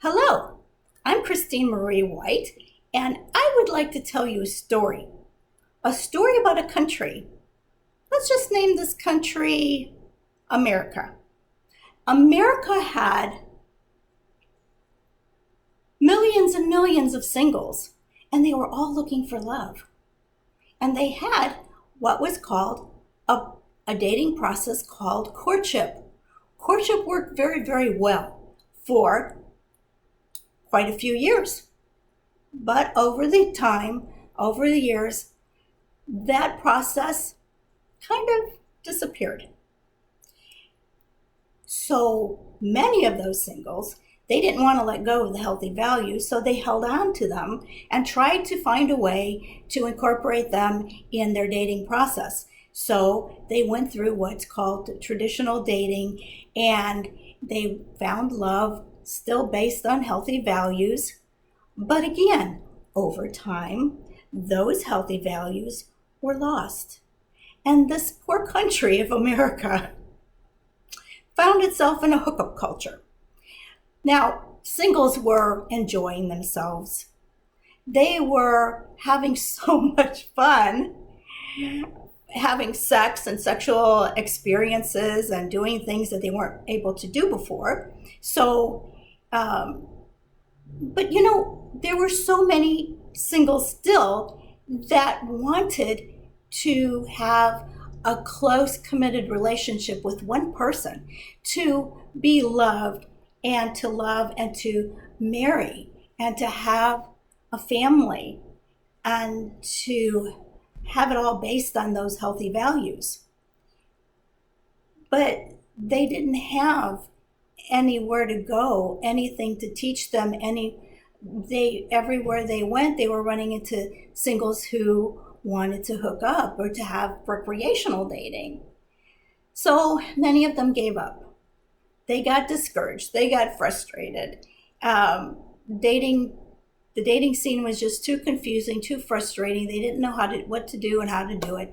Hello, I'm Christine Marie White, and I would like to tell you a story about a country. Let's just name this country America. America had millions and millions of singles, and they were all looking for love. And they had what was called a dating process called courtship. Courtship worked very, very well for quite a few years. But over the years, that process kind of disappeared. So many of those singles, they didn't want to let go of the healthy values, so they held on to them and tried to find a way to incorporate them in their dating process. So they went through what's called traditional dating, and they found love still based on healthy values. But again, over time, those healthy values were lost. And this poor country of America found itself in a hookup culture. Now, singles were enjoying themselves. They were having so much fun, having sex and sexual experiences and doing things that they weren't able to do before. So, but there were so many singles still that wanted to have a close, committed relationship with one person, to be loved and to love and to marry and to have a family and to have it all based on those healthy values. But they didn't have anywhere to go, anything to teach them. Everywhere they went, they were running into singles who wanted to hook up or to have recreational dating. So many of them gave up. They got discouraged. They got frustrated. The dating scene was just too confusing, too frustrating. They didn't know what to do and how to do it,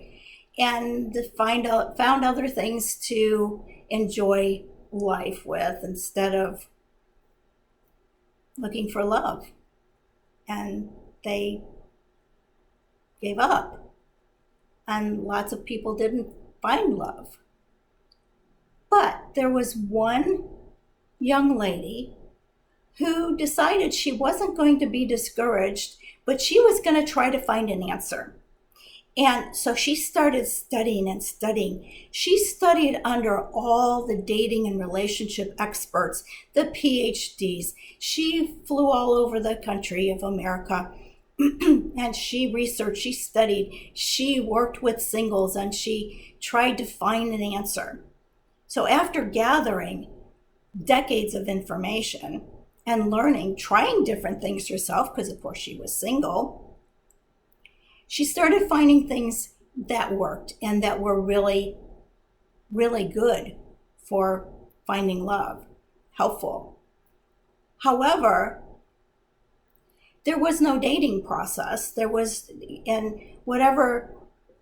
and found other things to enjoy life with instead of looking for love. And they gave up. And lots of people didn't find love. But there was one young lady who decided she wasn't going to be discouraged, but she was going to try to find an answer. And so she started studying and studying. She studied under all the dating and relationship experts, the PhDs. She flew all over the country of America and she researched, she studied, she worked with singles, and she tried to find an answer. So after gathering decades of information and learning, trying different things herself, because of course she was single, she started finding things that worked and that were really, really good for finding love, helpful. However, there was no dating process. And whatever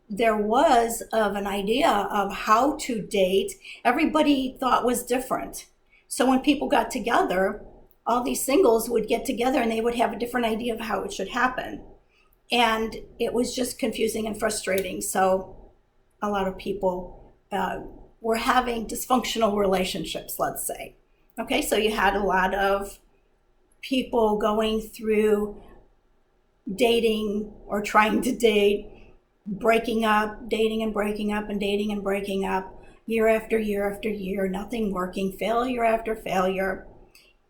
there was of an idea of how to date, everybody thought was different. So when people got together, all these singles would get together and they would have a different idea of how it should happen. And it was just confusing and frustrating. So a lot of people were having dysfunctional relationships, let's say. Okay, so you had a lot of people going through dating or trying to date, breaking up, dating and breaking up, and dating and breaking up, year after year after year, nothing working, failure after failure.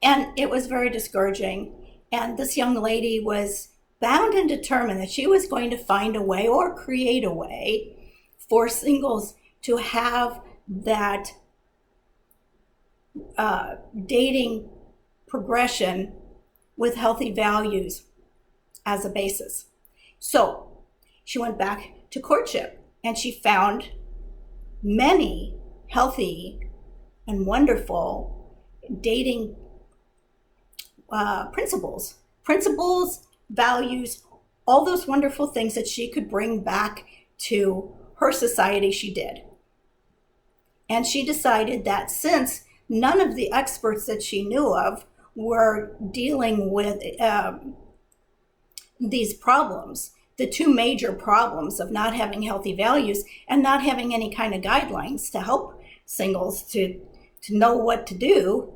And it was very discouraging. And this young lady was bound and determined that she was going to find a way or create a way for singles to have that dating progression with healthy values as a basis. So she went back to courtship and she found many healthy and wonderful dating principles, values, all those wonderful things that she could bring back to her society. She did. And she decided that since none of the experts that she knew of were dealing with these problems, the two major problems of not having healthy values and not having any kind of guidelines to help singles to know what to do,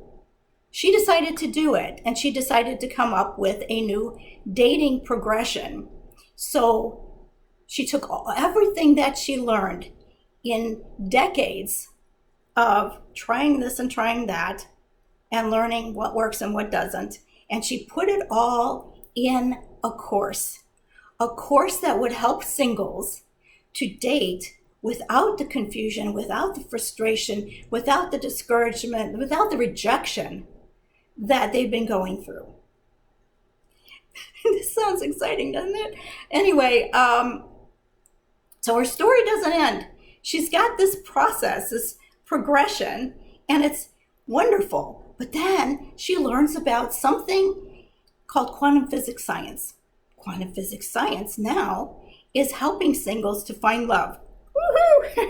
she decided to do it, and she decided to come up with a new dating progression. So she took everything that she learned in decades of trying this and trying that and learning what works and what doesn't, and she put it all in a course that would help singles to date without the confusion, without the frustration, without the discouragement, without the rejection that they've been going through. This sounds exciting, doesn't it? Anyway, so her story doesn't end. She's got this process, this progression, and it's wonderful. But then she learns about something called quantum physics science. Quantum physics science now is helping singles to find love. Woohoo!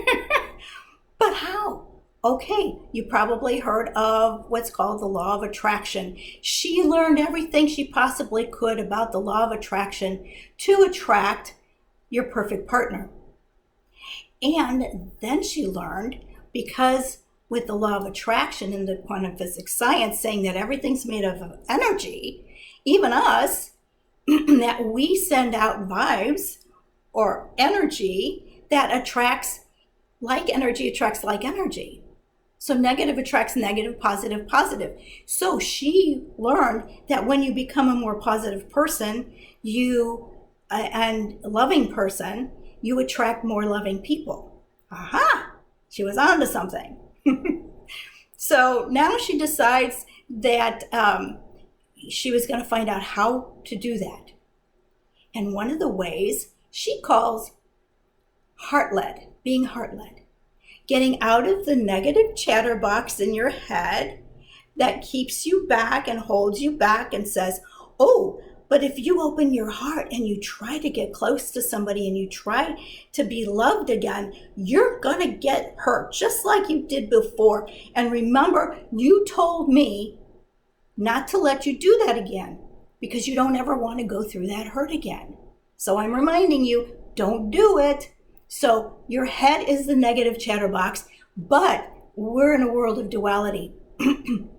But how? Okay, you probably heard of what's called the law of attraction. She learned everything she possibly could about the law of attraction to attract your perfect partner. And then she learned, because with the law of attraction and the quantum physics science saying that everything's made of energy, even us, that we send out vibes or energy that attracts like energy. So negative attracts negative, positive, positive. So she learned that when you become a more positive person, and loving person, you attract more loving people. Aha! She was onto something. So now she decides that she was going to find out how to do that. And one of the ways she calls heart-led, being heart-led. Getting out of the negative chatterbox in your head that keeps you back and holds you back and says, oh, but if you open your heart and you try to get close to somebody and you try to be loved again, you're gonna get hurt just like you did before. And remember, you told me not to let you do that again because you don't ever want to go through that hurt again. So I'm reminding you, don't do it. So your head is the negative chatterbox, but we're in a world of duality.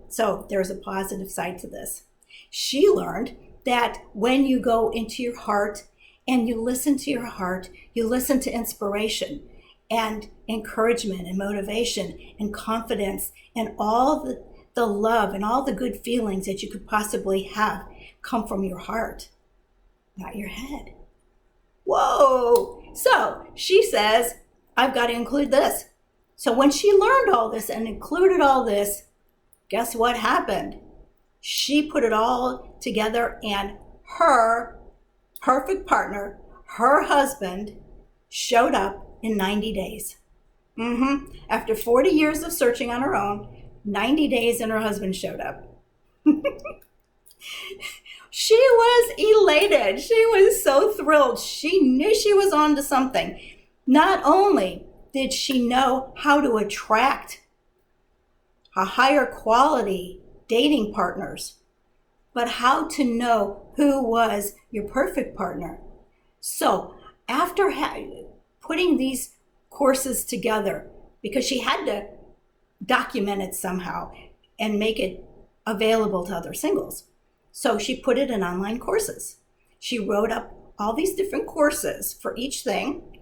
So there's a positive side to this. She learned that when you go into your heart and you listen to your heart, you listen to inspiration and encouragement and motivation and confidence and all the love and all the good feelings that you could possibly have come from your heart, not your head. Whoa! So she says, I've got to include this. So when she learned all this and included all this, guess what happened? She put it all together, and her perfect partner, her husband, showed up in 90 days. After 40 years of searching on her own, 90 days and her husband showed up. She was elated. She was so thrilled. She knew she was onto something. Not only did she know how to attract a higher quality dating partners, but how to know who was your perfect partner. So after putting these courses together, because she had to document it somehow and make it available to other singles. So she put it in online courses. She wrote up all these different courses for each thing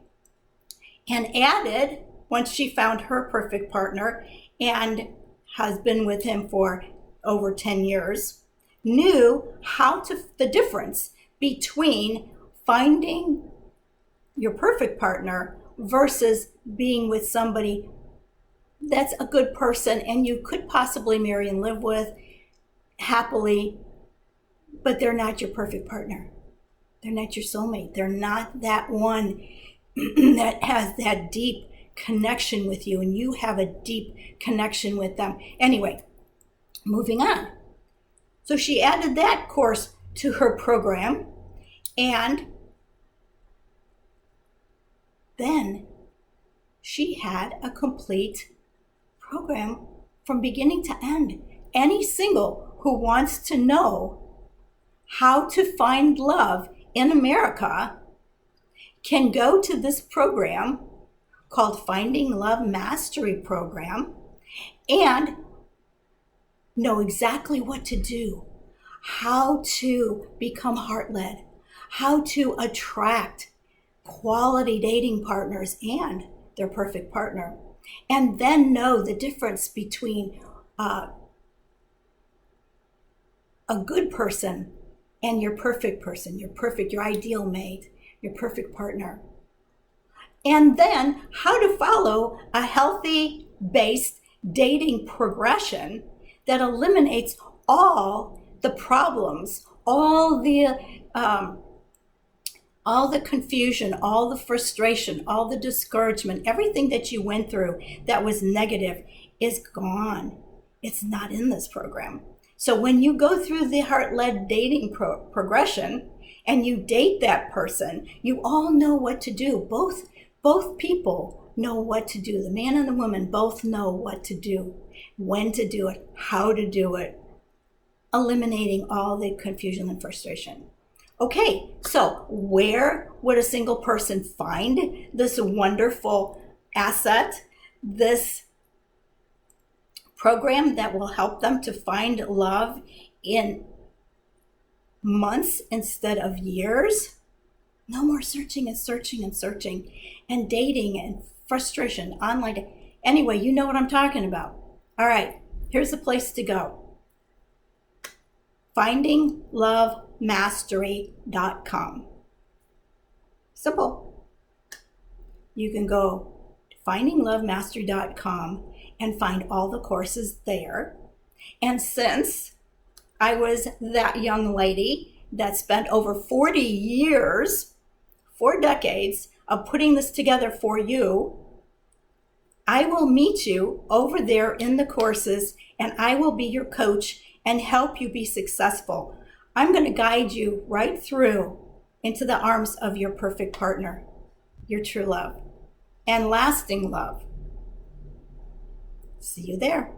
and added, once she found her perfect partner and has been with him for over 10 years, knew the difference between finding your perfect partner versus being with somebody that's a good person and you could possibly marry and live with happily, but they're not your perfect partner. They're not your soulmate. They're not that one that has that deep connection with you and you have a deep connection with them. Anyway, moving on. So she added that course to her program, and then she had a complete program from beginning to end. Any single who wants to know how to find love in America can go to this program called Finding Love Mastery Program and know exactly what to do, how to become heart-led, how to attract quality dating partners and their perfect partner, and then know the difference between a good person and your perfect person, your ideal mate, your perfect partner. And then how to follow a healthy based dating progression that eliminates all the problems, all the confusion, all the frustration, all the discouragement, everything that you went through that was negative is gone. It's not in this program. So when you go through the heart-led dating progression and you date that person, you all know what to do. Both people know what to do. The man and the woman both know what to do, when to do it, how to do it, eliminating all the confusion and frustration. Okay, so where would a single person find this wonderful asset, this program that will help them to find love in months instead of years? No more searching and searching and searching and dating and frustration online. Anyway, you know what I'm talking about. All right, here's the place to go. FindingLoveMastery.com. Simple. You can go to FindingLoveMastery.com and find all the courses there. And since I was that young lady that spent over 40 years, 4 decades of putting this together for you, I will meet you over there in the courses, and I will be your coach and help you be successful. I'm going to guide you right through into the arms of your perfect partner, your true love, and lasting love. See you there.